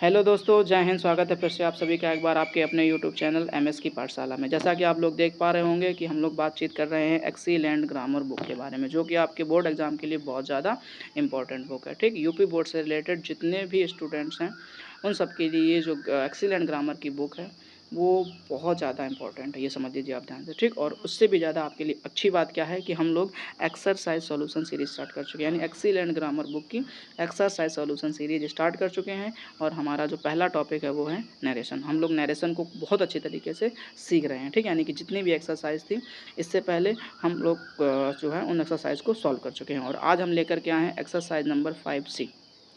Hello दोस्तों, जय हिंद। स्वागत है फिर से आप सभी का एक बार आपके अपने यूट्यूब चैनल एमएस की पाठशाला में। जैसा कि आप लोग देख पा रहे होंगे कि हम लोग बातचीत कर रहे हैं एक्सीलेंट ग्रामर बुक के बारे में, जो कि आपके बोर्ड एग्जाम के लिए बहुत ज़्यादा इंपॉर्टेंट बुक है। ठीक, यूपी बोर्ड से रिलेटेड जितने भी स्टूडेंट्स हैं उन सब के लिए जो एक्सीलेंट ग्रामर की बुक है वो बहुत ज़्यादा इंपॉर्टेंट है, ये समझ लीजिए आप ध्यान से। ठीक, और उससे भी ज़्यादा आपके लिए अच्छी बात क्या है कि हम लोग एक्सरसाइज सॉल्यूशन सीरीज स्टार्ट कर चुके हैं, यानी एक्सीलेंट ग्रामर बुक की एक्सरसाइज सॉल्यूशन सीरीज स्टार्ट कर चुके हैं। और हमारा जो पहला टॉपिक है वो है नरेशन। हम लोग नरेशन को बहुत अच्छी तरीके से सीख रहे हैं। ठीक, यानी कि जितनी भी एक्सरसाइज थी इससे पहले हम लोग जो है उन एक्सरसाइज को सॉल्व कर चुके हैं। और आज हम लेकर के आए हैं एक्सरसाइज नंबर 5C।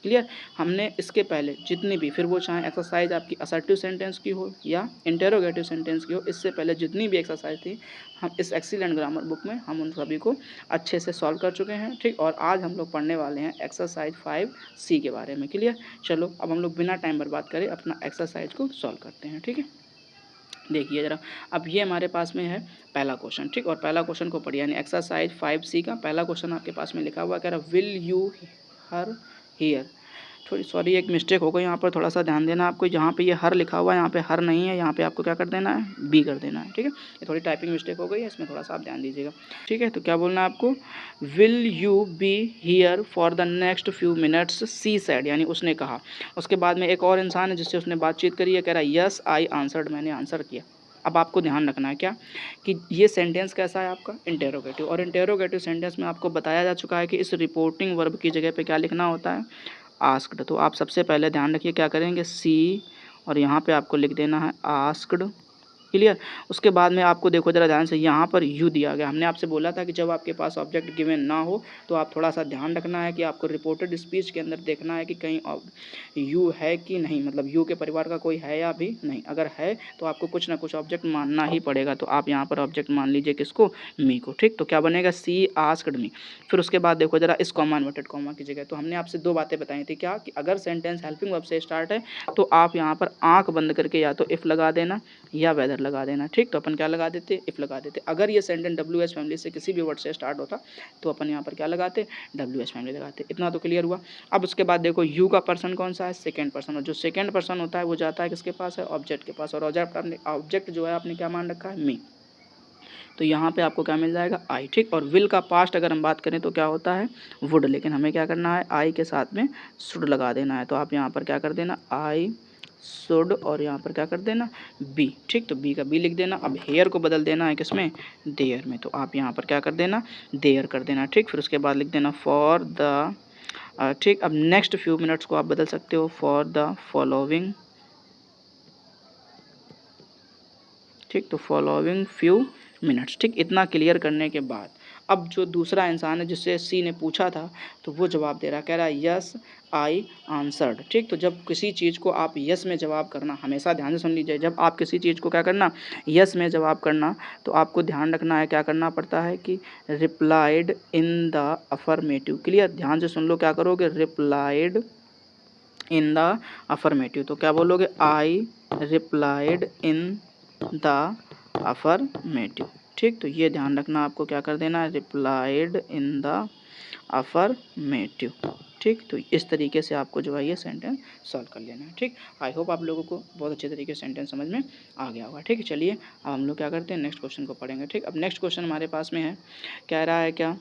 क्लियर। हमने इसके पहले जितनी भी, फिर वो चाहे एक्सरसाइज आपकी असर्टिव सेंटेंस की हो या इंटेरोगेटिव सेंटेंस की हो, इससे पहले जितनी भी एक्सरसाइज थी हम इस एक्सीलेंट ग्रामर बुक में हम उन सभी को अच्छे से सॉल्व कर चुके हैं। ठीक, और आज हम लोग पढ़ने वाले हैं एक्सरसाइज 5C के बारे में। क्लियर। चलो अब हम लोग बिना टाइम बर्बाद करे अपना एक्सरसाइज को सॉल्व करते हैं। ठीक है, देखिए ज़रा। अब ये हमारे पास में है पहला क्वेश्चन। ठीक, और पहला क्वेश्चन को पढ़िए, यानी एक्सरसाइज 5C का पहला क्वेश्चन आपके पास में लिखा हुआ कह रहा विल यू हर हियर। थोड़ी सॉरी, एक मिस्टेक हो गई यहाँ पर, थोड़ा सा ध्यान देना आपको। जहाँ पे ये हर लिखा हुआ है यहाँ पे हर नहीं है, यहाँ पे आपको क्या कर देना है, बी कर देना है। ठीक है, ये थोड़ी टाइपिंग मिस्टेक हो गई है, इसमें थोड़ा सा आप ध्यान दीजिएगा। ठीक है, तो क्या बोलना है आपको, will you be here for the next few minutes, she said, यानी उसने कहा। उसके बाद में एक और इंसान है जिससे उसने बातचीत करी है, कह रहा है यस आई आंसर्ड, मैंने आंसर किया। अब आपको ध्यान रखना है क्या कि ये सेंटेंस कैसा है आपका, इंटेरोगेटिव। और इंटेरोगेटिव सेंटेंस में आपको बताया जा चुका है कि इस रिपोर्टिंग वर्ब की जगह पे क्या लिखना होता है, आस्क्ड। तो आप सबसे पहले ध्यान रखिए क्या करेंगे, सी, और यहाँ पे आपको लिख देना है आस्क्ड। क्लियर। उसके बाद में आपको देखो जरा ध्यान से, यहाँ पर यू दिया गया। हमने आपसे बोला था कि जब आपके पास ऑब्जेक्ट गिवन ना हो तो आप थोड़ा सा ध्यान रखना है कि आपको रिपोर्टेड स्पीच के अंदर देखना है कि कहीं यू है कि नहीं, मतलब यू के परिवार का कोई है या भी नहीं। अगर है तो आपको कुछ ना कुछ ऑब्जेक्ट मानना ही पड़ेगा। तो आप यहाँ पर ऑब्जेक्ट मान लीजिए किसको, मी को। ठीक, तो क्या बनेगा, सी आस्क्ड मी। फिर उसके बाद देखो जरा, इस कॉमा इन्वर्टेड कॉमा की जगह तो हमने आपसे दो बातें बताई थी क्या, कि अगर सेंटेंस हेल्पिंग वर्ब से स्टार्ट है तो आप यहाँ पर आंख बंद करके या तो इफ लगा देना या वेदर लगा देना। ठीक, तो अपन क्या लगा देते, इफ लगा देते। अगर ये सेंटेंस WH फैमिली से किसी भी वर्ड से स्टार्ट होता तो अपन यहाँ पर क्या लगाते, WH फैमिली लगाते। इतना तो क्लियर हुआ। अब उसके बाद देखो यू का पर्सन कौन सा है, सेकंड पर्सन। और जो सेकंड पर्सन होता है वो जाता है किसके पास है, ऑब्जेक्ट के पास। और ऑब्जेक्ट जो है आपने क्या मान रखा है, मी। तो यहाँ पे आपको क्या मिल जाएगा, आई। ठीक, और विल का पास्ट अगर हम बात करें तो क्या होता है, वुड। लेकिन हमें क्या करना है, आई के साथ में शुड लगा देना है। तो आप यहाँ पर क्या कर देना, आई शुड, और यहाँ पर क्या कर देना, बी। ठीक, तो बी का बी लिख देना। अब हेयर को बदल देना है किसमें, देयर में। तो आप यहाँ पर क्या कर देना, देयर कर देना। ठीक, फिर उसके बाद लिख देना फॉर द। ठीक, अब नेक्स्ट फ्यू मिनट्स को आप बदल सकते हो, फॉर द फॉलोइंग। ठीक, तो फॉलोइंग फ्यू मिनट्स। ठीक, इतना क्लियर करने के बाद अब जो दूसरा इंसान है जिससे सी ने पूछा था तो वो जवाब दे रहा, कह रहा है यस आई आंसर्ड। ठीक, तो जब किसी चीज़ को आप यस में जवाब करना, हमेशा ध्यान से सुन लीजिए, जब आप किसी चीज़ को क्या करना, यस में जवाब करना, तो आपको ध्यान रखना है क्या करना पड़ता है कि replied in the affirmative. Clear, ध्यान से सुन लो, क्या करोगे, रिप्लाइड इन द अफर्मेटिव। तो क्या बोलोगे, I replied in the affirmative. ठीक, तो ये ध्यान रखना, आपको क्या कर देना है, रिप्लाइड इन द अफर्मेटिव। ठीक, तो इस तरीके से आपको जो है ये सेंटेंस सॉल्व कर लेना है। ठीक, आई होप आप लोगों को बहुत अच्छे तरीके से सेंटेंस समझ में आ गया होगा। ठीक है, चलिए अब हम लोग क्या करते हैं, नेक्स्ट क्वेश्चन को पढ़ेंगे। ठीक, अब नेक्स्ट क्वेश्चन हमारे पास में है, कह रहा है क्या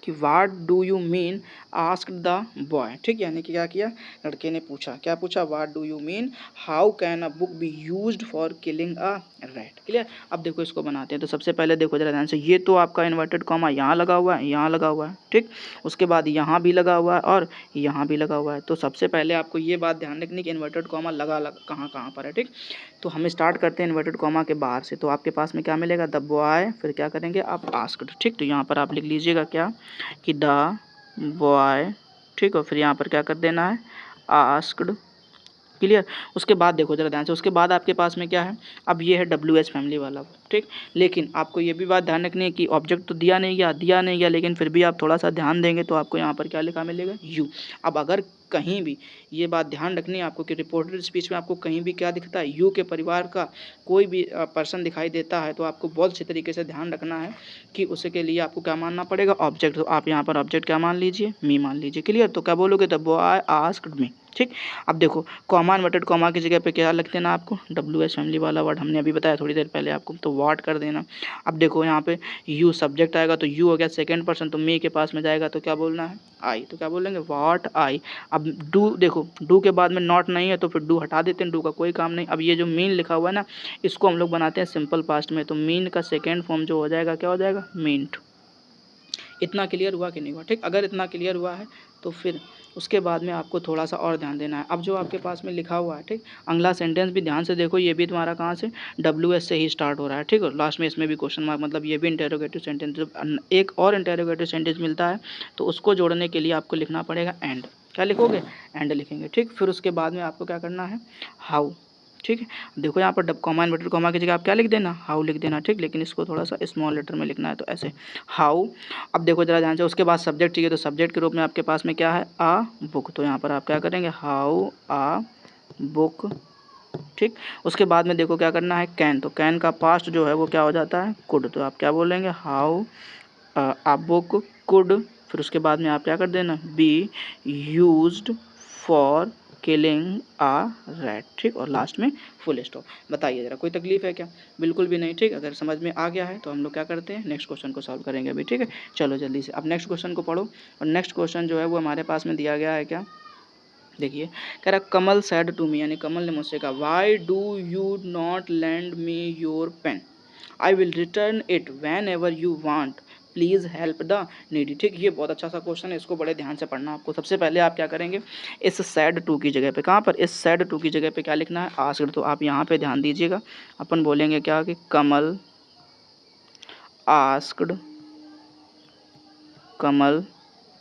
कि what do you mean ask the boy. ठीक, यानी कि क्या किया, लड़के ने पूछा, क्या पूछा, what do you mean how can a book B used for killing a rat. Clear. अब देखो इसको बनाते हैं। तो सबसे पहले देखो जरा ध्यान से, ये तो आपका इन्वर्टेड कॉमा यहाँ लगा हुआ है, यहाँ लगा हुआ है। ठीक, उसके बाद यहाँ भी लगा हुआ है और यहाँ भी लगा हुआ है। तो सबसे पहले आपको ये बात ध्यान रखनी कि इन्वर्टेड कॉमा लगा कहाँ कहाँ पर है। ठीक, तो हम स्टार्ट करते हैं इन्वर्टेड कॉमा के बाहर से। तो आपके पास में क्या मिलेगा, द बॉय, फिर क्या करेंगे आप, आस्क्ड। ठीक, तो यहाँ पर आप लिख लीजिएगा क्या कि द बॉय। ठीक, और फिर यहाँ पर क्या कर देना है, आस्क्ड। क्लियर। उसके बाद देखो जरा ध्यान से, उसके बाद आपके पास में क्या है, अब ये है WH फैमिली वाला। ठीक, लेकिन आपको ये भी बात ध्यान रखनी है कि ऑब्जेक्ट तो दिया नहीं गया, लेकिन फिर भी आप थोड़ा सा ध्यान देंगे तो आपको यहाँ पर क्या लिखा मिलेगा, यू। अब अगर कहीं भी ये बात ध्यान रखनी है आपको कि रिपोर्टेड स्पीच में आपको कहीं भी क्या दिखता है, यू के परिवार का कोई भी पर्सन दिखाई देता है तो आपको बहुत अच्छे तरीके से ध्यान रखना है कि उसके लिए आपको क्या मानना पड़ेगा, ऑब्जेक्ट। तो आप यहाँ पर ऑब्जेक्ट क्या मान लीजिए, मी मान लीजिए। क्लियर, तो क्या बोलोगे, द बॉय आस्क्ड मी। ठीक। अब देखो कॉमा इन्वर्टेड कॉमा की जगह पे क्या लिख देना आपको, WH फैमिली वाला वर्ड हमने अभी बताया थोड़ी देर पहले आपको, तो व्हाट कर देना। अब देखो यहाँ पे यू सब्जेक्ट आएगा तो यू हो गया सेकंड पर्सन, तो मी के पास में जाएगा तो क्या बोलना है, आई, तो क्या बोलेंगे व्हाट आई। अब डू, देखो डू के बाद में नॉट नहीं है तो फिर डू हटा देते हैं, डू का कोई काम नहीं। अब ये जो मीन लिखा हुआ है ना, इसको हम लोग बनाते हैं सिंपल पास्ट में, तो मीन का सेकेंड फॉर्म जो हो जाएगा क्या हो जाएगा, मीन्ट। इतना क्लियर हुआ कि नहीं हुआ, ठीक। अगर इतना क्लियर हुआ है तो फिर उसके बाद में आपको थोड़ा सा और ध्यान देना है। अब जो आपके पास में लिखा हुआ है, ठीक, अगला सेंटेंस भी ध्यान से देखो, ये भी तुम्हारा कहाँ से, WS से ही स्टार्ट हो रहा है, ठीक। और लास्ट में इसमें भी क्वेश्चन मार्क, मतलब ये भी इंटेरोगेटिव सेंटेंस। जब एक और इंटेरोगेटिव सेंटेंस मिलता है तो उसको जोड़ने के लिए आपको लिखना पड़ेगा एंड। क्या लिखोगे, एंड लिखेंगे, ठीक। फिर उसके बाद में आपको क्या करना है, हाउ, ठीक है। देखो यहाँ पर कॉमा इन्वर्टेड कॉमा की जगह आप क्या लिख देना, हाउ लिख देना, ठीक। लेकिन इसको थोड़ा सा स्मॉल लेटर में लिखना है, तो ऐसे हाउ। अब देखो जरा ध्यान से, उसके बाद सब्जेक्ट चाहिए, तो सब्जेक्ट के रूप में आपके पास में क्या है, आ बुक, तो यहाँ पर आप क्या करेंगे, हाउ आ बुक, ठीक। उसके बाद में देखो क्या करना है, कैन, तो कैन का पास्ट जो है वो क्या हो जाता है, कुड, तो आप क्या बोलेंगे, हाउ आ बुक कुड। फिर उसके बाद में आप क्या कर देना, be used for killing a rat, ठीक। और लास्ट में फुल स्टॉप। बताइए जरा कोई तकलीफ है क्या, बिल्कुल भी नहीं, ठीक। अगर समझ में आ गया है तो हम लोग क्या करते हैं, नेक्स्ट क्वेश्चन को सॉल्व करेंगे अभी, ठीक है। चलो जल्दी से अब नेक्स्ट क्वेश्चन को पढ़ो। और नेक्स्ट क्वेश्चन जो है वो हमारे पास में दिया गया है, क्या देखिए, कह रहा कमल सैड टू मी, यानी कमल ने मुझसे कहा, why do you not lend me your pen, I will return it whenever you want, please help the needy, ठीक। ये बहुत अच्छा सा क्वेश्चन है, इसको बड़े ध्यान से पढ़ना आपको। सबसे पहले आप क्या करेंगे, इस सैड टू की जगह पे, कहाँ पर, इस सैड टू की जगह पे क्या लिखना है, आस्क्ड, तो आप यहाँ पे ध्यान दीजिएगा। अपन बोलेंगे क्या कि कमल आस्क्ड, कमल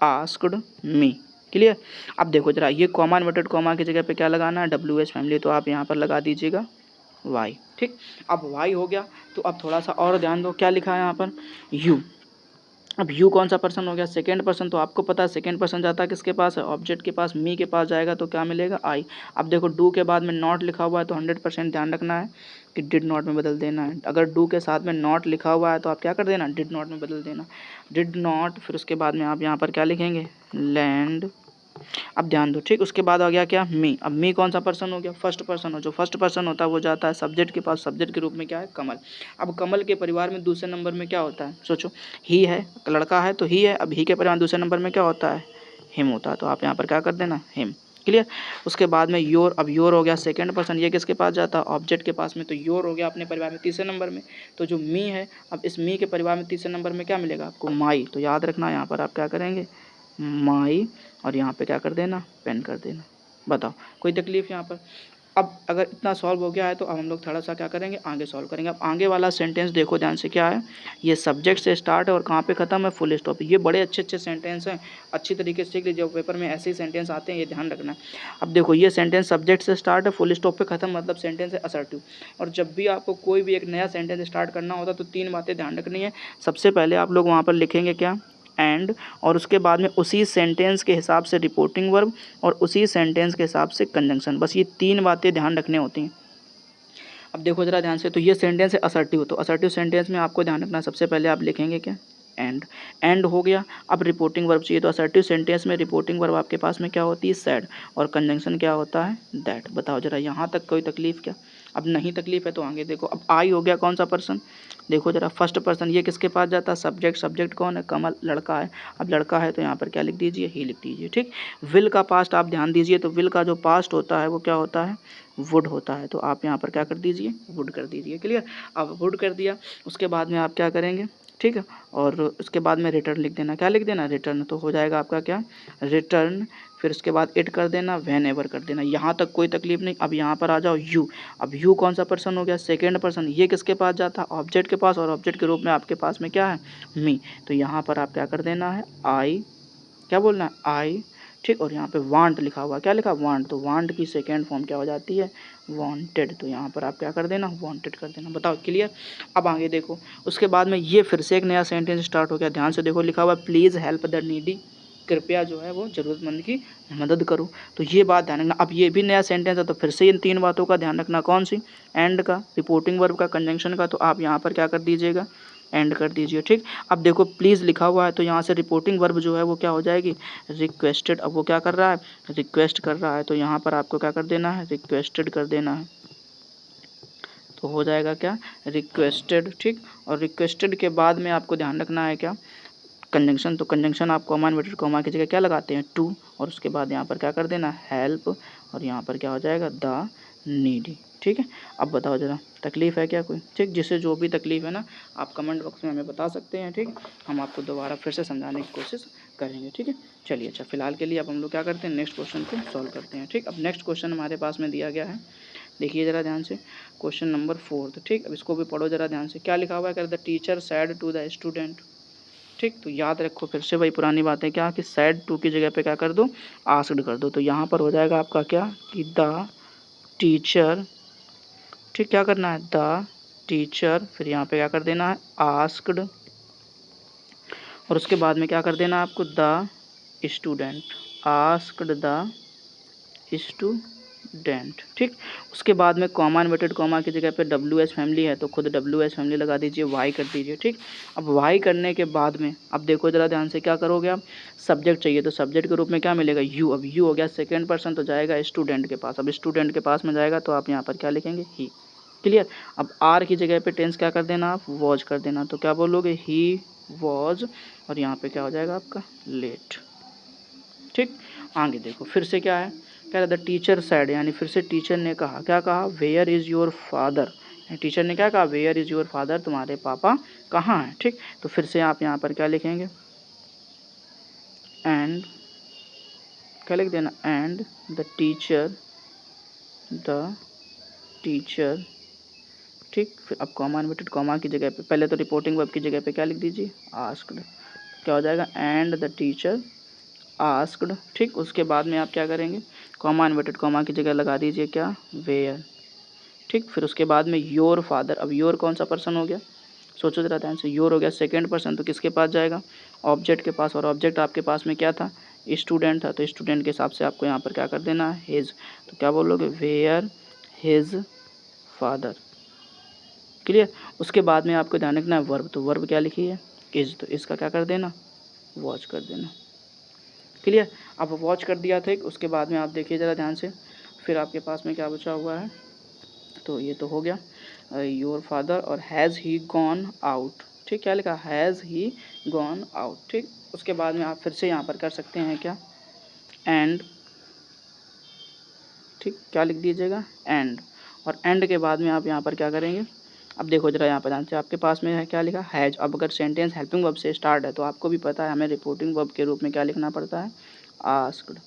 आस्क्ड मी, क्लियर। अब देखो जरा, ये कॉमा इन्वर्टेड कॉमा की जगह पे क्या लगाना है, WH फैमिली, तो आप यहाँ पर लगा दीजिएगा वाई, ठीक। अब वाई हो गया, तो अब थोड़ा सा और ध्यान दो, क्या लिखा है यहाँ पर, यू। अब यू कौन सा पर्सन हो गया, सेकेंड पर्सन, तो आपको पता है सेकेंड पर्सन जाता है किसके पास है, ऑब्जेक्ट के पास, मी के पास जाएगा तो क्या मिलेगा, आई। अब देखो डू के बाद में नॉट लिखा हुआ है तो 100% ध्यान रखना है कि डिड नॉट में बदल देना है। अगर डू के साथ में नॉट लिखा हुआ है तो आप क्या कर देना, डिड नॉट में बदल देना, डिड नॉट। फिर उसके बाद में आप यहाँ पर क्या लिखेंगे, लैंड। अब ध्यान दो, ठीक। उसके बाद आ गया क्या, मी। अब मी कौन सा पर्सन हो गया, फर्स्ट पर्सन हो, जो फर्स्ट पर्सन होता है वो जाता है सब्जेक्ट के पास, सब्जेक्ट के रूप में क्या है, कमल। अब कमल के परिवार में दूसरे नंबर में क्या होता है, सोचो, ही है, लड़का है तो ही है। अब ही के परिवार में दूसरे नंबर में क्या होता है, हिम होता है, तो आप यहाँ पर क्या कर देना, हिम, क्लियर। उसके बाद में योर, अब योर हो गया सेकंड पर्सन, ये किसके पास जाता है, ऑब्जेक्ट के पास में, तो योर हो गया अपने परिवार में तीसरे नंबर में। तो जो मी है, अब इस मी के परिवार में तीसरे नंबर में क्या मिलेगा आपको, माई, तो याद रखना यहाँ पर आप क्या करेंगे, माई, और यहाँ पे क्या कर देना, पेन कर देना। बताओ कोई तकलीफ यहाँ पर। अब अगर इतना सॉल्व हो गया है तो अब हम लोग थोड़ा सा क्या करेंगे, आगे सॉल्व करेंगे। अब आगे वाला सेंटेंस देखो ध्यान से, क्या है, ये सब्जेक्ट से स्टार्ट है और कहाँ पे ख़त्म है, फुल स्टॉप। ये बड़े अच्छे अच्छे सेंटेंस हैं, अच्छी तरीके से सीख लीजिए, पेपर में ऐसे ही सेंटेंस आते हैं, ये ध्यान रखना है। अब देखो ये सेंटेंस सब्जेक्ट से स्टार्ट है, फुल स्टॉप पे ख़त्म, मतलब सेंटेंस है असर्टिव। और जब भी आपको कोई भी एक नया सेंटेंस स्टार्ट करना होता तो 3 बातें ध्यान रखनी है। सबसे पहले आप लोग वहाँ पर लिखेंगे क्या, एंड, और उसके बाद में उसी सेंटेंस के हिसाब से रिपोर्टिंग वर्ब, और उसी सेंटेंस के हिसाब से कंजंक्शन, बस ये 3 बातें ध्यान रखनी होती हैं। अब देखो जरा ध्यान से, तो ये सेंटेंस है असर्टिव, तो असर्टिव सेंटेंस में आपको ध्यान रखना, सबसे पहले आप लिखेंगे क्या, एंड। एंड हो गया। अब रिपोर्टिंग वर्ब चाहिए, तो असर्टिव सेंटेंस में रिपोर्टिंग वर्ब आपके पास में क्या होती है, सैड, और कंजंक्शन क्या होता है, दैट। बताओ जरा यहाँ तक कोई तकलीफ क्या, अब नहीं तकलीफ है तो आगे देखो। अब आई हो गया कौन सा पर्सन, देखो जरा, फर्स्ट पर्सन, ये किसके पास जाता है, सब्जेक्ट, सब्जेक्ट कौन है, कमल, लड़का है। अब लड़का है तो यहाँ पर क्या लिख दीजिए, ही लिख दीजिए, ठीक। विल का पास्ट आप ध्यान दीजिए, तो विल का जो पास्ट होता है वो क्या होता है, वुड होता है, तो आप यहाँ पर क्या कर दीजिए, वुड कर दीजिए, क्लियर। अब वुड कर दिया, उसके बाद में आप क्या करेंगे, ठीक है। और उसके बाद में रिटर्न लिख देना, क्या लिख देना, रिटर्न, तो हो जाएगा आपका क्या, रिटर्न। फिर उसके बाद इट कर देना, व्हेन एवर कर देना, यहाँ तक कोई तकलीफ नहीं। अब यहाँ पर आ जाओ यू। अब यू कौन सा पर्सन हो गया, सेकेंड पर्सन, ये किसके पास जाता है, ऑब्जेक्ट के पास, और ऑब्जेक्ट के रूप में आपके पास में क्या है, मी, तो यहाँ पर आप क्या कर देना है, आई, क्या बोलना है, आई, ठीक। और यहाँ पे वांट लिखा हुआ, क्या लिखा, वांट, तो वांट की सेकेंड फॉर्म क्या हो जाती है, वांटेड, तो यहाँ पर आप क्या कर देना, वांटेड कर देना। बताओ क्लियर। अब आगे देखो, उसके बाद में ये फिर से एक नया सेंटेंस स्टार्ट हो गया, ध्यान से देखो, लिखा हुआ प्लीज़ हेल्प द नीडी, कृपया जो है वो ज़रूरतमंद की मदद करो, तो ये बात ध्यान रखना। अब ये भी नया सेंटेंस है तो फिर से इन 3 बातों का ध्यान रखना, कौन सी, एंड का, रिपोर्टिंग वर्ब का, कंजंक्शन का, तो आप यहाँ पर क्या कर दीजिएगा, एंड कर दीजिए। ठीक, अब देखो प्लीज़ लिखा हुआ है तो यहाँ से रिपोर्टिंग वर्ब जो है वो क्या हो जाएगी, रिक्वेस्टेड। अब वो क्या कर रहा है, रिक्वेस्ट कर रहा है, तो यहाँ पर आपको क्या कर देना है, रिक्वेस्टेड कर देना है, तो हो जाएगा क्या, रिक्वेस्टेड। ठीक, और रिक्वेस्टेड के बाद में आपको ध्यान रखना है क्या, कंजंक्शन। तो कंजंक्शन आप कॉमा इन्वर्टेड कॉमा की जगह क्या लगाते हैं, टू, और उसके बाद यहाँ पर क्या कर देना, हेल्प, और यहाँ पर क्या हो जाएगा, द नीडी। ठीक है, अब बताओ ज़रा तकलीफ़ है क्या कोई। ठीक, जिससे जो भी तकलीफ़ है ना आप कमेंट बॉक्स में हमें बता सकते हैं। ठीक, हम आपको दोबारा फिर से समझाने की कोशिश करेंगे। ठीक है, चलिए अच्छा, फिलहाल के लिए अब हम लोग क्या करते हैं, नेक्स्ट क्वेश्चन को सॉल्व करते हैं। ठीक, अब नेक्स्ट क्वेश्चन हमारे पास में दिया गया है, देखिए ज़रा ध्यान से, क्वेश्चन नंबर 4। ठीक, अब इसको भी पढ़ो ज़रा ध्यान से, क्या लिखा हुआ है, the teacher said to the student. ठीक, तो याद रखो फिर से वही पुरानी बातें, क्या कि सैड टू की जगह पे क्या कर दो, आस्क्ड कर दो। तो यहाँ पर हो जाएगा आपका क्या, कि द टीचर, ठीक, क्या करना है, द टीचर, फिर यहाँ पे क्या कर देना है, आस्क्ड, और उसके बाद में क्या कर देना है आपको, the student, asked the student. ठीक, उसके बाद में कॉमा इन्वर्टेड कॉमा की जगह पे डब्ल्यू एच फैमिली है तो खुद डब्ल्यू एच फैमिली लगा दीजिए, वाई कर दीजिए। ठीक, अब वाई करने के बाद में अब देखो ज़रा ध्यान से, क्या करोगे आप, सब्जेक्ट चाहिए तो सब्जेक्ट के रूप में क्या मिलेगा, यू। अब यू हो गया सेकेंड पर्सन तो जाएगा स्टूडेंट के पास, अब स्टूडेंट के पास में जाएगा तो आप यहाँ पर क्या लिखेंगे, ही। क्लियर, अब आर की जगह पे टेंस क्या कर देना, आप वॉज कर देना, तो क्या बोलोगे, ही वॉज, और यहाँ पे क्या हो जाएगा आपका, लेट। ठीक, आगे देखो फिर से क्या है, कह रहा द टीचर सैड, यानी फिर से टीचर ने कहा, क्या कहा, where is your father. Teacher ने क्या कहा, वेयर इज़ योर फादर, तुम्हारे पापा कहाँ हैं। ठीक, तो फिर से आप यहाँ पर क्या लिखेंगे, एंड, क्या लिख देना, एंड द टीचर। ठीक, फिर अब कॉमा इन्वर्टेड कॉमा की जगह पे, पहले तो रिपोर्टिंग वर्ब की जगह पे क्या लिख दीजिए, आस्क्ड, क्या हो जाएगा, एंड द टीचर आस्क्ड। ठीक, उसके बाद में आप क्या करेंगे, कॉमा इन्वर्टेड कॉमा की जगह लगा दीजिए क्या, वेयर। ठीक, फिर उसके बाद में योर फादर, अब योर कौन सा पर्सन हो गया, सोचो जरा ध्यान से, योर हो गया सेकंड पर्सन तो किसके पास जाएगा, ऑब्जेक्ट के पास, और ऑब्जेक्ट आपके पास में क्या था, स्टूडेंट था, तो स्टूडेंट के हिसाब से आपको यहाँ पर क्या कर देना है, हिज, तो क्या बोलोगे, वेयर हिज फादर। क्लियर, उसके बाद में आपको ध्यान रखना है वर्ब, तो वर्ब क्या लिखी है, इज, तो इसका क्या कर देना, वॉच कर देना। क्लियर, अब वॉच कर दिया था, उसके बाद में आप देखिए ज़रा ध्यान से, फिर आपके पास में क्या बचा हुआ है, तो ये तो हो गया योर फादर, और हैज़ ही गॉन आउट। ठीक, क्या लिखा, हैज़ ही गॉन आउट। ठीक, उसके बाद में आप फिर से यहाँ पर कर सकते हैं क्या, एंड। ठीक, क्या लिख दीजिएगा, एंड, और एंड के बाद में आप यहाँ पर क्या करेंगे, अब देखो जरा यहाँ पर ध्यान से, आपके पास में है क्या लिखा, हैज। अब अगर सेंटेंस हेल्पिंग वर्ब से स्टार्ट है तो आपको भी पता है हमें रिपोर्टिंग वर्ब के रूप में क्या लिखना पड़ता है, आस्क्ड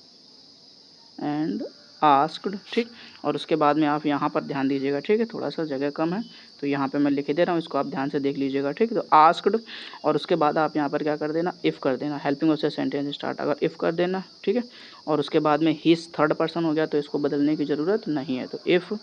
एंड आस्क्ड। ठीक, और उसके बाद में आप यहाँ पर ध्यान दीजिएगा। ठीक है, थोड़ा सा जगह कम है तो यहाँ पे मैं लिख दे रहा हूँ, इसको आप ध्यान से देख लीजिएगा। ठीक, तो आस्क्ड, और उसके बाद आप यहाँ पर क्या कर देना, इफ़ कर देना, हेल्पिंग वर्ब से सेंटेंस स्टार्ट अगर इफ़ कर देना। ठीक है, और उसके बाद में हिज थर्ड पर्सन हो गया तो इसको बदलने की ज़रूरत नहीं है, तो इफ़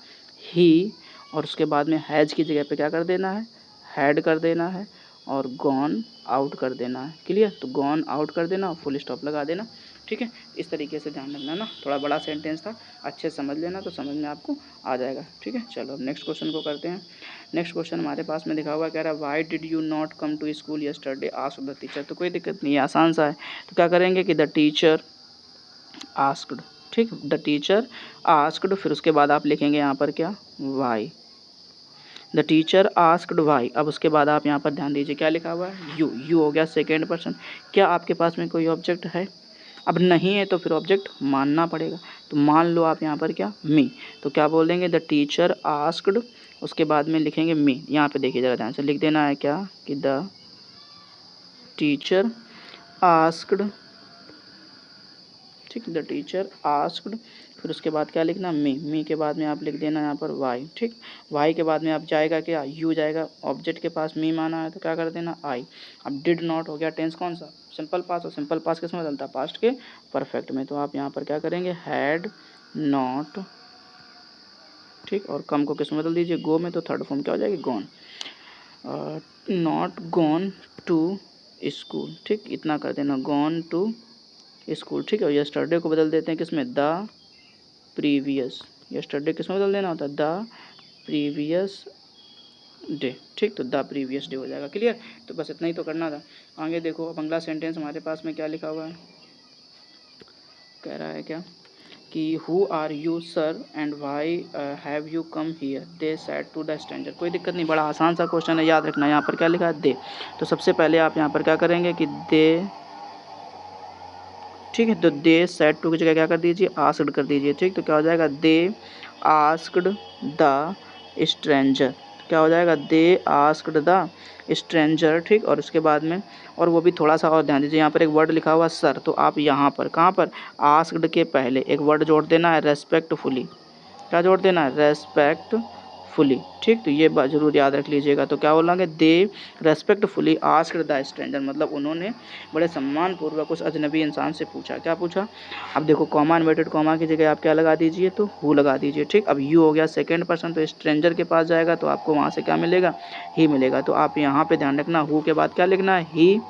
ही, और उसके बाद में हैज़ की जगह पे क्या कर देना है, हैड कर देना है, और गॉन आउट कर देना है। क्लियर, तो गॉन आउट कर देना और फुल स्टॉप लगा देना। ठीक है, इस तरीके से ध्यान रखना ना, थोड़ा बड़ा सेंटेंस था, अच्छे से समझ लेना तो समझ में आपको आ जाएगा। ठीक है, चलो अब नेक्स्ट क्वेश्चन को करते हैं। नेक्स्ट क्वेश्चन हमारे पास में दिखा हुआ कह रहा है, why did you not come to school yesterday, asked the teacher. तो कोई दिक्कत नहीं है, आसान सा है, तो क्या करेंगे कि द टीचर आस्क्ड। ठीक, द टीचर आस्क्ड, फिर उसके बाद आप लिखेंगे यहाँ पर क्या, why, the teacher asked why. अब उसके बाद आप यहाँ पर ध्यान दीजिए क्या लिखा हुआ है, यू। यू हो गया सेकेंड पर्सन, क्या आपके पास में कोई ऑब्जेक्ट है, अब नहीं है तो फिर ऑब्जेक्ट मानना पड़ेगा, तो मान लो आप यहाँ पर क्या, मी, तो क्या बोल देंगे, द टीचर आस्क्ड, उसके बाद में लिखेंगे मी। यहाँ पे देखिए ज़रा ध्यान से, लिख देना है क्या, कि द टीचर आस्क्ड। ठीक, द टीचर आस्क्ड, फिर उसके बाद क्या लिखना, मी के बाद में आप लिख देना यहाँ पर वाई। ठीक, वाई के बाद में आप जाएगा क्या, यू जाएगा, ऑब्जेक्ट के पास मी माना है तो क्या कर देना, आई। अब डिड नॉट हो गया, टेंस कौन सा, सिंपल पास, और सिंपल पास किस में बदलता है, पास्ट के परफेक्ट में, तो आप यहाँ पर क्या करेंगे, हैड नॉट। ठीक, और कम को किस में बदल दीजिए, गो में, तो थर्ड फॉर्म क्या हो जाएगी, gone, not gone to school. ठीक, इतना कर देना, गॉन टू स्कूल। ठीक है, यस्टरडे को बदल देते हैं किस में, द प्रीवियस। यस्टरडे किस में बदल देना होता है, द प्रीवियस डे, ठीक। तो द प्रीवियस डे हो जाएगा। क्लियर। तो बस इतना ही तो करना था। आगे देखो, अब अगला सेंटेंस हमारे पास में क्या लिखा हुआ है, कह रहा है क्या कि who are you sir and why have you come here, they said to the stranger. कोई दिक्कत नहीं, बड़ा आसान सा क्वेश्चन है, याद रखना। यहाँ पर क्या लिखा है, दे। तो सबसे पहले आप यहाँ पर क्या करेंगे कि दे, ठीक है, तो दे सेड टू की जगह क्या कर दीजिए, आस्क्ड कर दीजिए, ठीक। तो क्या हो जाएगा, दे आस्क्ड द स्ट्रेंजर। क्या हो जाएगा, दे आस्क्ड द स्ट्रेंजर, ठीक। और उसके बाद में, और वो भी थोड़ा सा और ध्यान दीजिए, यहाँ पर एक वर्ड लिखा हुआ सर, तो आप यहाँ पर कहाँ पर आस्क्ड के पहले एक वर्ड जोड़ देना है, रेस्पेक्टफुली। क्या जोड़ देना है, रेस्पेक्टफुली, ठीक। तो ये बात जरूर याद रख लीजिएगा। तो क्या बोलेंगे, दे रेस्पेक्टफुली आस्क्ड द स्ट्रेंजर, मतलब उन्होंने बड़े सम्मान पूर्वक उस अजनबी इंसान से पूछा। क्या पूछा, अब देखो कॉमा इन्वर्टेड कॉमा की जगह आप क्या लगा दीजिए, तो हु लगा दीजिए, ठीक। अब यू हो गया सेकंड पर्सन, तो स्ट्रेंजर के पास जाएगा तो आपको वहाँ से क्या मिलेगा, ही मिलेगा। तो आप यहाँ पे ध्यान रखना, हु के बाद क्या लिखना है, ही,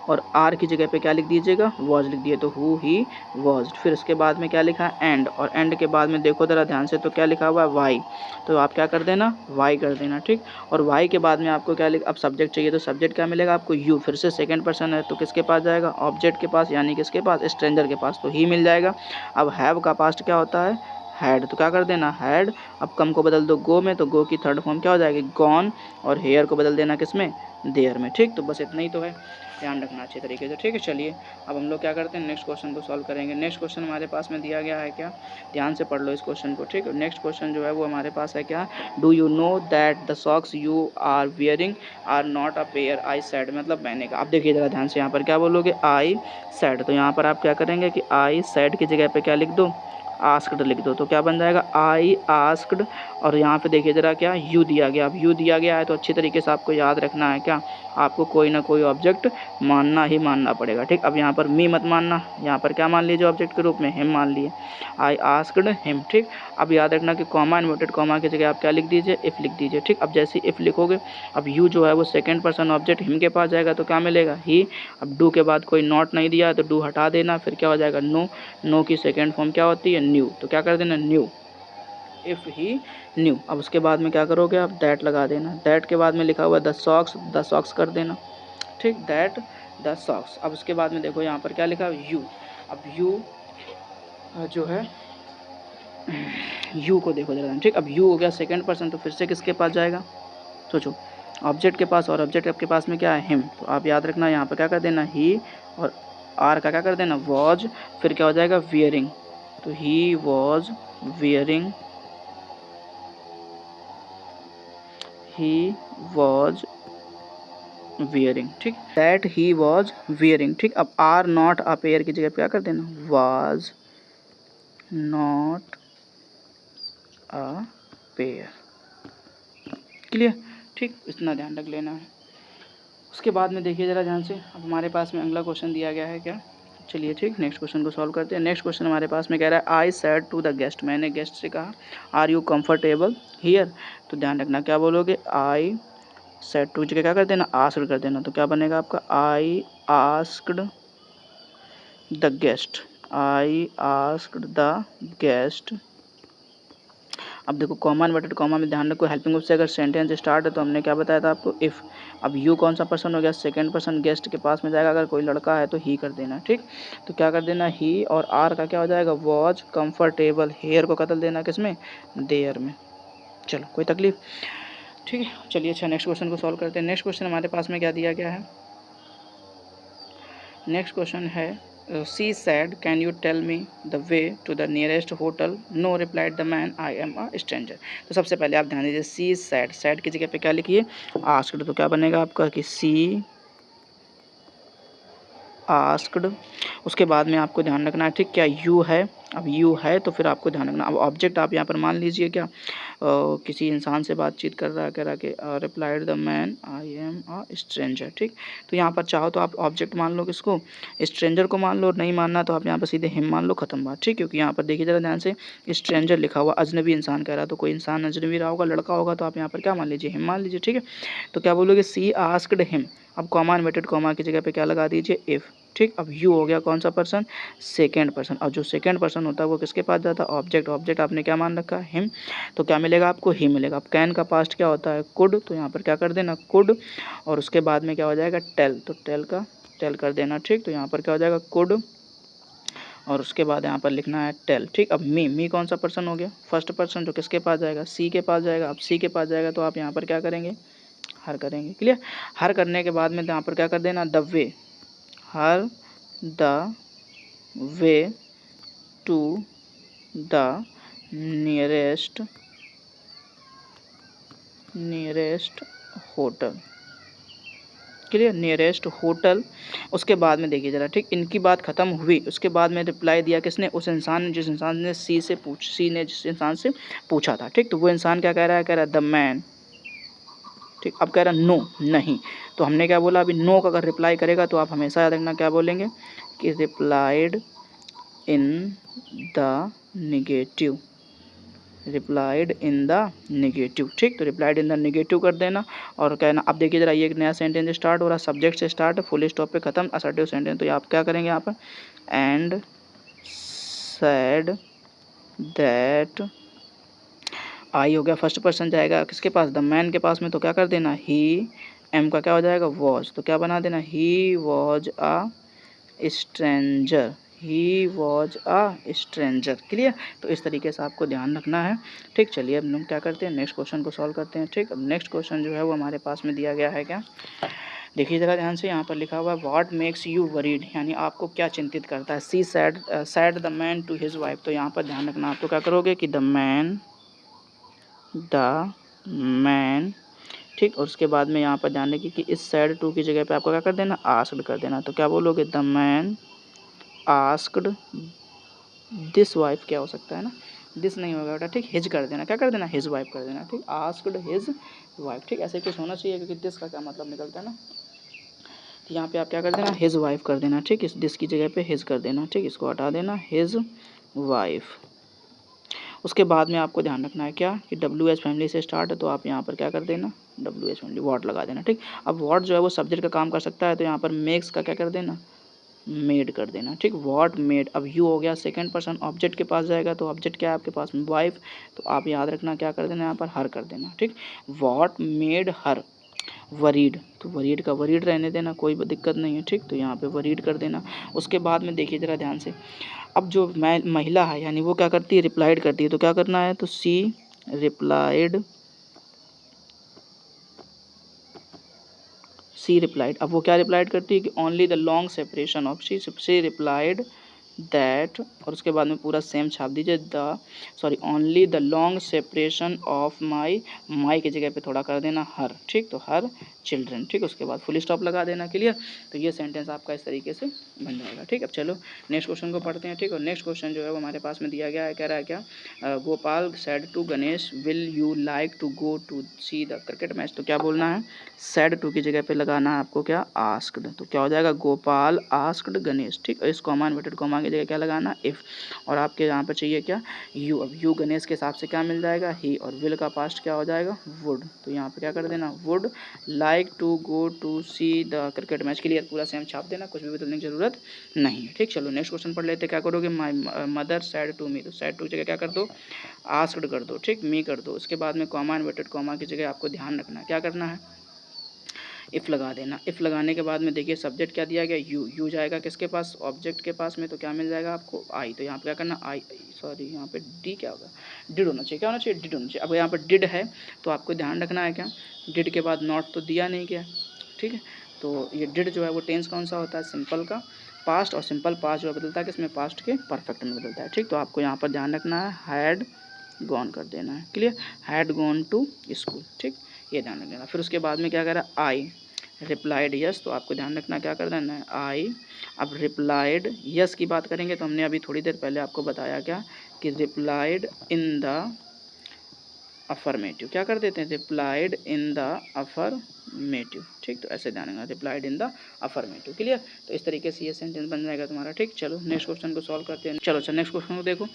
और आर की जगह पे क्या लिख दीजिएगा, वॉज लिख दिए, तो हु ही वॉज। फिर उसके बाद में क्या लिखा है, एंड, और एंड के बाद में देखो ज़रा ध्यान से, तो क्या लिखा हुआ है, वाई। तो आप क्या कर देना, वाई कर देना, ठीक। और वाई के बाद में आपको क्या लिख, अब सब्जेक्ट चाहिए, तो सब्जेक्ट क्या मिलेगा आपको, यू। फिर से सेकंड पर्सन है तो किसके पास जाएगा, ऑब्जेक्ट के पास, यानी किसके पास, स्ट्रेंजर के पास, तो ही मिल जाएगा। अब हैव का पास्ट क्या होता है, हैड, तो क्या कर देना, हैड। अब कम को बदल दो गो में, तो गो की थर्ड फॉर्म क्या हो जाएगी, गॉन, और हेयर को बदल देना किसमें, देयर में, ठीक। तो बस इतना ही तो है, ध्यान रखना अच्छे तरीके से, ठीक है। चलिए अब हम लोग क्या करते हैं, नेक्स्ट क्वेश्चन को सॉल्व करेंगे। नेक्स्ट क्वेश्चन हमारे पास में दिया गया है क्या, ध्यान से पढ़ लो इस क्वेश्चन को, ठीक है। नेक्स्ट क्वेश्चन जो है वो हमारे पास है क्या, do you know that the socks you are wearing are not a pair, I said, मतलब मैंने कहा। अब देखिए जरा ध्यान से, यहाँ पर क्या बोलोगे, आई सेड। तो यहाँ पर आप क्या करेंगे कि आई सेड की जगह पे क्या लिख दो, आस्क्ड लिख दो। तो क्या बन जाएगा, आई आस्क्ड, और यहाँ पे देखिए जरा क्या, यू दिया गया। अब यू दिया गया है तो अच्छी तरीके से आपको याद रखना है क्या, आपको कोई ना कोई ऑब्जेक्ट मानना ही मानना पड़ेगा, ठीक। अब यहाँ पर मी मत मानना, यहाँ पर क्या मान लीजिए ऑब्जेक्ट के रूप में, हिम मान लिए, आई आस्क्ड हिम, ठीक। अब याद रखना कि कॉमा इन्वर्टेड कॉमा की जगह आप क्या लिख दीजिए, इफ़ लिख दीजिए, ठीक। अब जैसे इफ़ लिखोगे, अब यू जो है वो सेकंड पर्सन ऑब्जेक्ट हिम के पास जाएगा तो क्या मिलेगा, ही। अब डू के बाद कोई नॉट नहीं दिया तो डू हटा देना, फिर क्या हो जाएगा, नो। नो की सेकेंड फॉर्म क्या होती है, न्यू, तो क्या कर देना, न्यू, इफ़ ही न्यू। अब उसके बाद में क्या करोगे आप, दैट लगा देना। दैट के बाद में लिखा हुआ द सॉक्स कर देना, ठीक, दैट द सॉक्स। अब उसके बाद में देखो यहाँ पर क्या लिखा है, यू। अब यू जो है, यू को देखो जरा, ठीक। अब यू हो गया सेकंड पर्सन, तो फिर से किसके पास जाएगा, सोचो, ऑब्जेक्ट के पास, और ऑब्जेक्ट आपके पास में क्या है, हिम। तो आप याद रखना यहाँ पर क्या कर देना, ही, और आर का क्या कर देना, वॉज। फिर क्या हो जाएगा, वियरिंग, तो he was wearing, he was wearing, ठीक। दैट ही वॉज वियरिंग, ठीक। अब आर नॉट अ पेयर की जगह पे क्या कर देना, was not a pair. Clear, ठीक। इतना ध्यान रख लेना है। उसके बाद में देखिए ज़रा ध्यान से, अब हमारे पास में अगला क्वेश्चन दिया गया है क्या, चलिए ठीक, नेक्स्ट क्वेश्चन को सॉल्व करते हैं। नेक्स्ट क्वेश्चन हमारे पास में कह रहा है, I said to the guest, मैंने गेस्ट से कहा, आर यू कंफर्टेबल हियर। तो ध्यान रखना क्या बोलोगे, आई सेड टू जगह क्या कर देना, आस्क्ड कर देना। तो क्या बनेगा आपका, I asked the guest, I asked the guest. अब देखो कॉमा इन्वर्टेड कॉमा में ध्यान रखो, हेल्पिंग वर्ब से अगर सेंटेंस स्टार्ट है तो हमने क्या बताया था आपको, इफ़। अब यू कौन सा पर्सन हो गया, सेकंड पर्सन, गेस्ट के पास में जाएगा, अगर कोई लड़का है तो ही कर देना, ठीक। तो क्या कर देना, ही, और आर का क्या हो जाएगा, वॉज कंफर्टेबल, हेयर को बदल देना किसमें, देयर में। चलो कोई तकलीफ, ठीक है। चलिए अच्छा, नेक्स्ट क्वेश्चन को सॉल्व करते हैं। नेक्स्ट क्वेश्चन हमारे पास में क्या दिया गया है, नेक्स्ट क्वेश्चन है, she said can you tell me the way to the nearest hotel, no replied the man I am a stranger. तो सबसे पहले आप ध्यान दीजिए, सी सैड, सैड की जगह पे क्या लिखिए, आस्क्ड। तो क्या बनेगा आपका कि सी आस्क्ड। उसके बाद में आपको ध्यान रखना है, ठीक, क्या यू है। अब यू है तो फिर आपको ध्यान रखना, अब ऑब्जेक्ट आप यहाँ पर मान लीजिए क्या, किसी इंसान से बातचीत कर रहा है, कह रहा कि replied the man I am a stranger, ठीक। तो यहाँ पर चाहो तो आप ऑब्जेक्ट मान लो किसको, स्ट्रेंजर को मान लो, नहीं मानना तो आप यहाँ पर सीधे हिम मान लो, खत्म बात, ठीक। क्योंकि यहाँ पर देखिए जरा ध्यान से, स्ट्रेंजर लिखा हुआ, अजनबी इंसान कह रहा है, तो कोई इंसान अजनबी रहा होगा, लड़का होगा, तो आप यहाँ पर क्या मान लीजिए, हिम मान लीजिए, ठीक है। तो क्या बोलोगे, सी आस्क्ड हिम। अब कॉमा इन्वर्टेड कॉमा की जगह पे क्या लगा दीजिए, इफ़, ठीक। अब यू हो गया कौन सा पर्सन, सेकेंड पर्सन। और जो सेकेंड पर्सन होता है वो किसके पास जाता है, ऑब्जेक्ट। ऑब्जेक्ट आपने क्या मान रखा है, हिम, तो क्या मिलेगा आपको, ही मिलेगा। अब कैन का पास्ट क्या होता है, कुड, तो यहाँ पर क्या कर देना, कुड। और उसके बाद में क्या हो जाएगा, टेल, तो टेल का टेल कर देना। ठीक, तो यहाँ पर क्या हो जाएगा, कुड, और उसके बाद यहाँ पर लिखना है टेल। ठीक। अब मी कौन सा पर्सन हो गया, फर्स्ट पर्सन, जो किसके पास जाएगा, सी के पास जाएगा। अब सी के पास जाएगा तो आप यहाँ पर क्या करेंगे, हर करेंगे। क्लियर। हर करने के बाद में यहाँ पर क्या कर देना, the way, here the way to the nearest hotel. Clear, nearest hotel. उसके बाद में देखिए जरा, ठीक, इनकी बात खत्म हुई, उसके बाद में रिप्लाई दिया किसने, उस इंसान ने, जिस इंसान ने सी ने जिस इंसान से पूछा था। ठीक, तो वो इंसान क्या कह रहा है, कह रहा है द मैन। ठीक, अब कह रहा है नो, नहीं। तो हमने क्या बोला, अभी नो का अगर रिप्लाई करेगा तो आप हमेशा याद रखना क्या बोलेंगे, कि replied in the negative, replied in the negative. ठीक, तो रिप्लाइड इन द निगेटिव कर देना और कहना। अब देखिए जरा, ये एक नया सेंटेंस स्टार्ट हो रहा है, सब्जेक्ट से स्टार्ट, फुल स्टॉप पे खत्म, असर्टिव सेंटेंस। तो आप क्या करेंगे यहाँ पर, एंड सेड दैट, आई हो गया, फर्स्ट पर्सन जाएगा किसके पास, द मैन के पास में, तो क्या कर देना, ही, एम का क्या हो जाएगा, वॉज, तो क्या बना देना, he was a stranger, he was a stranger. Clear. तो इस तरीके से आपको ध्यान रखना है। ठीक, चलिए अब हम क्या करते हैं, नेक्स्ट क्वेश्चन को सॉल्व करते हैं। ठीक, अब नेक्स्ट क्वेश्चन जो है वो हमारे पास में दिया गया है, क्या देखिए ज़रा ध्यान से, यहाँ पर लिखा हुआ है व्हाट मेक्स यू वरीड, यानी आपको क्या चिंतित करता है। She said the man to his wife, तो यहाँ पर ध्यान रखना, आप तो क्या करोगे कि द मैन। ठीक, और उसके बाद में यहाँ पर ध्यान रखिए कि इस सैड टू की जगह पे आपको क्या कर देना, आस्क्ड कर देना। तो क्या बोलोगे, the man asked this wife, क्या हो सकता है ना, दिस नहीं होगा बेटा। ठीक, हिज कर देना, क्या कर देना, हिज वाइफ कर देना। ठीक, आस्क्ड हिज वाइफ। ठीक, ऐसे कुछ होना चाहिए, क्योंकि दिस का क्या मतलब निकलता है ना, तो यहाँ पे आप क्या कर देना, हिज वाइफ कर देना। ठीक, इस दिस की जगह पे हिज कर देना। ठीक, इसको हटा देना, हिज वाइफ। उसके बाद में आपको ध्यान रखना है क्या, कि डब्ल्यू एच फैमिली से स्टार्ट है, तो आप यहाँ पर क्या कर देना, डब्ल्यू एच फैमिली, वॉट लगा देना। ठीक, अब वॉट जो है वो सब्जेक्ट का काम कर सकता है, तो यहाँ पर मेक्स का क्या कर देना, मेड कर देना। ठीक, वॉट मेड। अब यू हो गया सेकंड पर्सन, ऑब्जेक्ट के पास जाएगा, तो ऑब्जेक्ट क्या है आपके पास में, वाइफ, तो आप याद रखना क्या कर देना, यहाँ पर हर कर देना। ठीक, वॉट मेड हर वरीड, तो वरीड का वरीड रहने देना, कोई दिक्कत नहीं है। ठीक, तो यहाँ पे वरीड कर देना। उसके बाद में देखिए ज़रा ध्यान से, अब जो महिला है यानी वो क्या करती है, रिप्लाइड करती है, तो क्या करना है, तो सी रिप्लाइड, अब वो क्या रिप्लाइड करती है कि only the long separation of, she replied that, और उसके बाद में पूरा सेम छाप दीजिए, only the long separation of my की जगह पे थोड़ा कर देना हर। ठीक, तो हर चिल्ड्रन। ठीक, उसके बाद फुल स्टॉप लगा देना। क्लियर। तो ये सेंटेंस आपका इस तरीके से बन जाएगा। ठीक, अब चलो नेक्स्ट क्वेश्चन को पढ़ते हैं। ठीक, और नेक्स्ट क्वेश्चन जो है वो हमारे पास में दिया गया है, कह रहा है क्या, Gopal said to Ganesh will you like to go to see the cricket match, तो क्या बोलना है, सैड टू की जगह पे लगाना है आपको क्या, आस्क्ड, तो क्या हो जाएगा, गोपाल आस्क्ड गणेश। ठीक, और इस कॉमा इन्वर्टेड कॉमा की जगह क्या लगाना, इफ, और आपके यहाँ पर चाहिए क्या, यू। अब यू गणेश के हिसाब से क्या मिल जाएगा, ही, और विल का पास्ट क्या हो जाएगा, वुड, तो यहाँ पे क्या कर देना, would like to go to see the cricket match. Clear, पूरा सेम छाप देना, कुछ भी बदलने की जरूरत नहीं है। ठीक, चलो नेक्स्ट क्वेश्चन पढ़ लेते, क्या करोगे, my mother said to me, तो सैड टू की जगह क्या कर दो, आस्क्ड कर दो। ठीक, मी कर दो। उसके बाद में कॉमा इन्वर्टेड कॉमा की जगह आपको ध्यान रखना क्या करना है, इफ़ लगा देना। इफ़ लगाने के बाद में देखिए सब्जेक्ट क्या दिया गया, यू जाएगा किसके पास, ऑब्जेक्ट के पास में, तो क्या मिल जाएगा आपको, आई, तो यहाँ पे क्या करना, यहाँ पे डी क्या होगा, डिड होना चाहिए, क्या होना चाहिए, डिड होना चाहिए। अब यहाँ पर डिड है तो आपको ध्यान रखना है क्या, डिड के बाद नॉट तो दिया नहीं गया। ठीक है, तो ये डिड जो है वो टेंस कौन सा होता है, सिंपल का पास्ट, और सिंपल पास्ट जो बदलता है किसमें, पास्ट के परफेक्ट में बदलता है। ठीक, तो आपको यहाँ पर ध्यान रखना है, हैड गॉन कर देना है। Clear, had gone to school. ठीक, ये ध्यान रखना। फिर उसके बाद में क्या कह रहा है, आई रिप्लाइड यस, तो आपको ध्यान रखना क्या कर देना है, आई। अब रिप्लाइड यस की बात करेंगे तो हमने अभी थोड़ी देर पहले आपको बताया क्या, कि रिप्लाइड इन द अफर्मेटिव, क्या कर देते हैं, रिप्लाइड इन द अफर्मेटिव। ठीक, तो ऐसे ध्यान रखना, replied in the affirmative. Clear. तो इस तरीके से ये सेंटेंस बन जाएगा तुम्हारा। ठीक, चलो नेक्स्ट क्वेश्चन को सॉल्व करते हैं। चलो अच्छा, नेक्स्ट क्वेश्चन को देखो।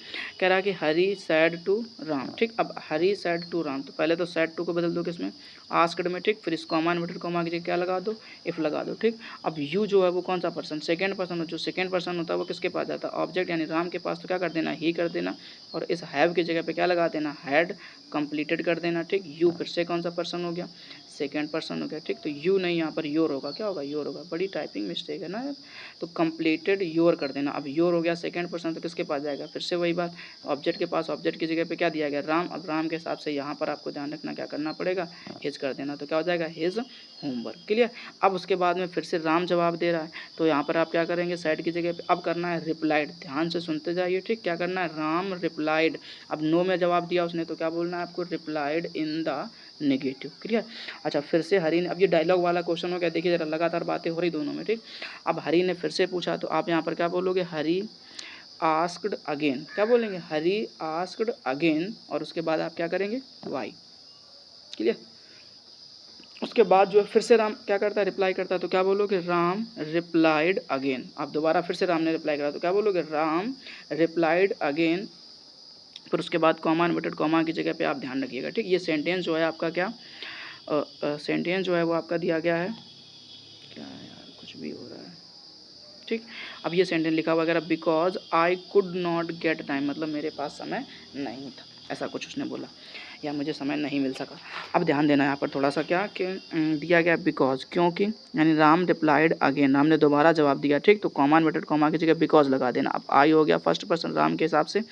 कह रहा है कि हरी सैड टू राम। ठीक, अब हरी सैड टू राम, तो पहले तो सैड टू को बदल दो किसमें, आस्क्ड में। ठीक, फिर इस कॉमा इन्वर्टेड कॉमा की जगह क्या लगा दो, इफ लगा दो। ठीक, अब यू जो है वो कौन सा पर्सन, सेकंड पर्सन। जो सेकंड पर्सन होता है वो किसके पास जाता है, ऑब्जेक्ट यानी राम के पास, तो क्या कर देना, ही कर देना, और इस हैव की जगह पे क्या लगा देना, हैड कंप्लीटेड कर देना। ठीक, यू फिर से कौन सा पर्सन हो गया, सेकेंड पर्सन हो गया। ठीक, तो यू नहीं, यहाँ पर योर होगा। क्या होगा, योर होगा। बड़ी टाइपिंग मिस्टेक है ना यार, तो कंप्लीटेड योर कर देना। अब योर हो गया सेकेंड पर्सन, तो किसके पास जाएगा, फिर से वही बात, ऑब्जेक्ट के पास। ऑब्जेक्ट की जगह पे क्या दिया गया, राम। अब राम के हिसाब से यहाँ पर आपको ध्यान रखना क्या करना पड़ेगा, हिज कर देना, तो क्या हो जाएगा, हिज होमवर्क। क्लियर। अब उसके बाद में फिर से राम जवाब दे रहा है, तो यहाँ पर आप क्या करेंगे, साइड की जगह पे अब करना है रिप्लाइड। ध्यान से सुनते जाइए। ठीक, क्या करना है, राम रिप्लाइड। अब नो में जवाब दिया उसने, तो क्या बोलना है आपको, replied in the negative. Clear. अच्छा, फिर से हरी ने, अब ये डायलॉग वाला क्वेश्चन हो गया, देखिए जरा लगातार बातें हो रही दोनों में। ठीक, अब हरी ने फिर से पूछा, तो आप यहाँ पर क्या बोलोगे, हरी आस्क्ड अगेन। क्या बोलेंगे, हरी आस्क्ड अगेन, और उसके बाद आप क्या करेंगे, वाई। क्लियर। उसके बाद जो है फिर से राम क्या करता है, रिप्लाई करता है, तो क्या बोलोगे, राम रिप्लाइड अगेन। आप दोबारा फिर से राम ने रिप्लाई करा, तो क्या बोलोगे, राम रिप्लाइड अगेन। फिर उसके बाद कॉमा इन्वर्टेड कॉमा की जगह पे आप ध्यान रखिएगा। ठीक, ये सेंटेंस जो है आपका क्या, सेंटेंस जो है वो आपका दिया गया है, क्या है यार, कुछ भी हो रहा है। ठीक, अब ये सेंटेंस लिखा हुआ वगैरह, because I could not get time, मतलब मेरे पास समय नहीं था, ऐसा कुछ उसने बोला, या मुझे समय नहीं मिल सका। अब ध्यान देना यहाँ पर थोड़ा सा, क्या कि दिया गया बिकॉज, क्योंकि, यानी राम रिप्लाइड अगेन, राम ने दोबारा जवाब दिया। ठीक, तो कॉमा इन्वर्टेड कॉमा की जगह बिकॉज लगा देना। अब आई हो गया फर्स्ट पर्सन, राम के हिसाब से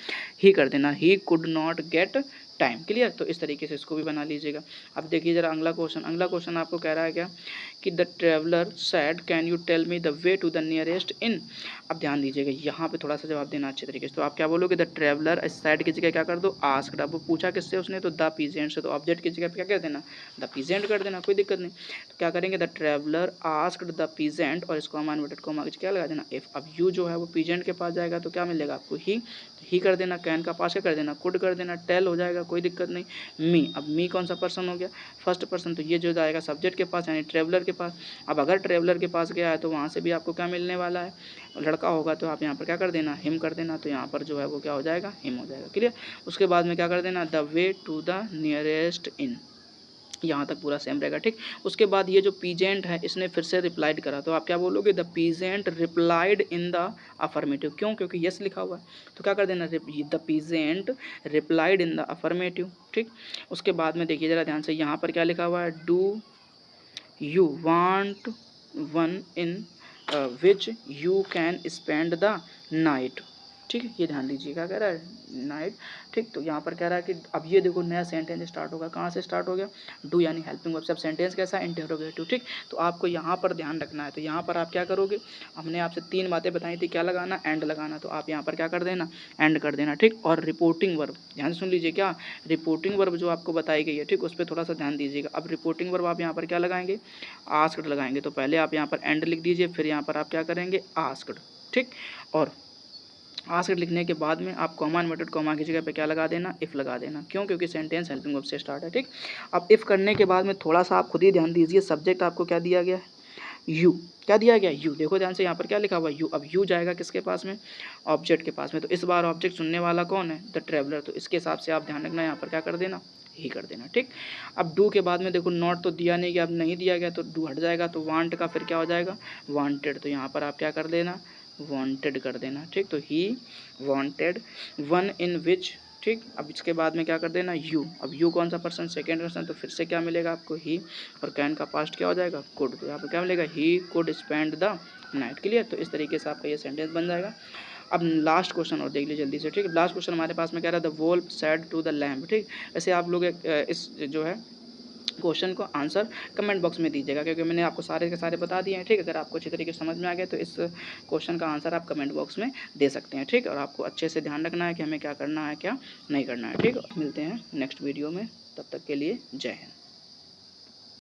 ही कर देना, he could not get time. Clear. तो इस तरीके से इसको भी बना लीजिएगा। अब देखिए जरा अगला क्वेश्चन। अगला क्वेश्चन आपको कह रहा है क्या, कि the traveller said can you tell me the way to the nearest inn. अब ध्यान दीजिएगा, यहाँ पे थोड़ा सा जवाब देना अच्छे तरीके से। तो आप क्या बोलोगे, द ट्रेवलर, सैड की जगह क्या कर दो, आस्क्ड। अब वो पूछा किससे उसने, तो द पीजेंट से, तो ऑब्जेक्ट की जगह पे क्या कर देना, द पीजेंट कर देना, कोई दिक्कत नहीं। तो क्या करेंगे, the traveller asked the peasant, और इसको कॉमा इन्वर्टेड कॉमा क्या लगा देना, इफ। अब यू जो है वो पीजेंट के पास जाएगा, तो क्या मिलेगा आपको, ही कर देना, कैन का पास क्या कर देना, कुड कर देना, टेल हो जाएगा, कोई दिक्कत नहीं। मी, अब मी कौन सा पर्सन हो गया, फर्स्ट पर्सन, तो ये जो जाएगा सब्जेक्ट के पास, यानी ट्रेवलर के पास। अब अगर ट्रेवलर के पास गया है तो वहाँ से भी आपको क्या मिलने वाला है, लड़का होगा, तो आप यहाँ पर क्या कर देना, हिम कर देना, तो यहाँ पर जो है वो क्या हो जाएगा, हिम हो जाएगा। क्लियर। उसके बाद में क्या कर देना, the way to the nearest inn, यहाँ तक पूरा सेम रहेगा। ठीक, उसके बाद ये जो पीजेंट है इसने फिर से रिप्लाइड करा, तो आप क्या बोलोगे, the peasant replied in the affirmative. क्यों, क्योंकि यस लिखा हुआ है, तो क्या कर देना, the peasant replied in the affirmative. ठीक, उसके बाद में देखिए जरा ध्यान से, यहाँ पर क्या लिखा हुआ है, do you want one in which you can spend the night. ठीक है, ये ध्यान दीजिए क्या कह रहा है, नाइट। ठीक, तो यहाँ पर कह रहा है कि अब ये देखो नया सेंटेंस स्टार्ट होगा, कहाँ से स्टार्ट हो गया, डू यानी हेल्पिंग वर्ब। सब सेंटेंस कैसा, इंटरोगेटिव। ठीक, तो आपको यहाँ पर ध्यान रखना है, तो यहाँ पर आप क्या करोगे, हमने आपसे 3 बातें बताई थी, क्या लगाना, एंड लगाना, तो आप यहाँ पर क्या कर देना, एंड कर देना। ठीक, और रिपोर्टिंग वर्ब, ध्यान सुन लीजिए, क्या रिपोर्टिंग वर्ब जो आपको बताई गई है, ठीक, उस पर थोड़ा सा ध्यान दीजिएगा। अब रिपोर्टिंग वर्ब आप यहाँ पर क्या लगाएंगे, आस्क्ड लगाएंगे, तो पहले आप यहाँ पर एंड लिख दीजिए, फिर यहाँ पर आप क्या करेंगे, आस्क्ड। ठीक, और आस्क्ड लिखने के बाद में आप कॉमा इन्वर्टेड कॉमा की जगह पे क्या लगा देना, इफ़ लगा देना। क्यों, क्योंकि सेंटेंस हेल्पिंग वर्ब से स्टार्ट है। ठीक, अब इफ़ करने के बाद में थोड़ा सा आप खुद ही ध्यान दीजिए, सब्जेक्ट आपको क्या दिया गया है, यू। क्या दिया गया, यू। देखो ध्यान से, यहाँ पर क्या लिखा हुआ, यू। अब यू जाएगा किसके पास में, ऑब्जेक्ट के पास में, तो इस बार ऑब्जेक्ट सुनने वाला कौन है, द ट्रेवलर, तो इसके हिसाब से आप ध्यान रखना, यहाँ पर क्या कर देना, ही कर देना। ठीक, अब डू के बाद में देखो, नॉट तो दिया नहीं गया, अब नहीं दिया गया तो डू हट जाएगा, तो वांट का फिर क्या हो जाएगा, वांटेड, तो यहाँ पर आप क्या कर देना, वांटेड कर देना। ठीक, तो ही वांटेड वन इन विच। ठीक, अब इसके बाद में क्या कर देना, यू। अब यू कौन सा पर्सन, सेकेंड पर्सन, तो फिर से क्या मिलेगा आपको, ही, और कैन का पास्ट क्या हो जाएगा, कुड, तो यहाँ पर क्या मिलेगा, he could spend the night. Clear. तो इस तरीके से आपका ये सेंटेंस बन जाएगा। अब लास्ट क्वेश्चन और देख लीजिए जल्दी से। ठीक, लास्ट क्वेश्चन हमारे पास में कह रहा है, the wolf said to the lamb. ठीक, ऐसे आप लोग इस जो है क्वेश्चन को आंसर कमेंट बॉक्स में दीजिएगा, क्योंकि मैंने आपको सारे के सारे बता दिए हैं। ठीक, अगर आपको अच्छी तरीके से समझ में आ गया तो इस क्वेश्चन का आंसर आप कमेंट बॉक्स में दे सकते हैं। ठीक, और आपको अच्छे से ध्यान रखना है कि हमें क्या करना है, क्या नहीं करना है। ठीक, मिलते हैं नेक्स्ट वीडियो में, तब तक के लिए जय हिंद।